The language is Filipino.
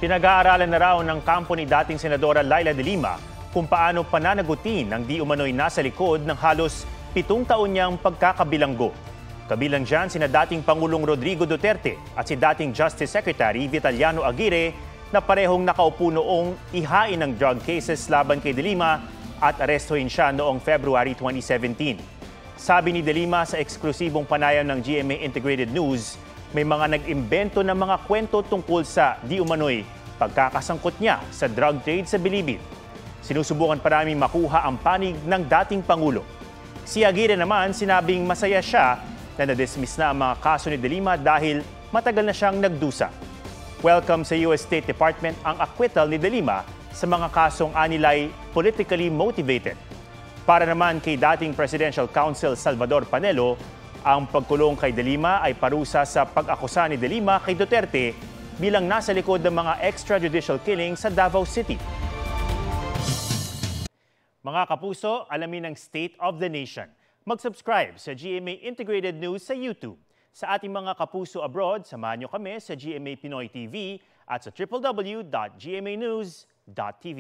Pinag-aaralan na raw ng kampo ni dating Senadora Laila de Lima kung paano pananagutin ang di umano'y nasa likod ng halos 7 taon niyang pagkakabilanggo. Kabilang dyan sina dating Pangulong Rodrigo Duterte at si dating Justice Secretary Vitaliano Aguirre na parehong nakaupo noong ihain ng drug cases laban kay de Lima at arestuhin siya noong February 2017. Sabi ni de Lima sa eksklusibong panayam ng GMA Integrated News, may mga nag-imbento ng mga kwento tungkol sa di umano'y pagkakasangkot niya sa drug trade sa Bilibid. Sinusubukan pa namin makuha ang panig ng dating Pangulo. Si Aguirre naman sinabing masaya siya na na-dismiss na ang mga kaso ni de Lima dahil matagal na siyang nagdusa. Welcome sa US State Department ang acquittal ni de Lima sa mga kasong anilay politically motivated. Para naman kay dating Presidential Counsel Salvador Panelo, ang pagkulong kay de Lima ay parusa sa pag-akusa ni de Lima kay Duterte bilang nasa likod ng mga extrajudicial killings sa Davao City. Mga kapuso, alamin ang State of the Nation. Mag-subscribe sa GMA Integrated News sa YouTube. Sa ating mga kapuso abroad, samahan niyo kami sa GMA Pinoy TV at sa www.gmanews.tv.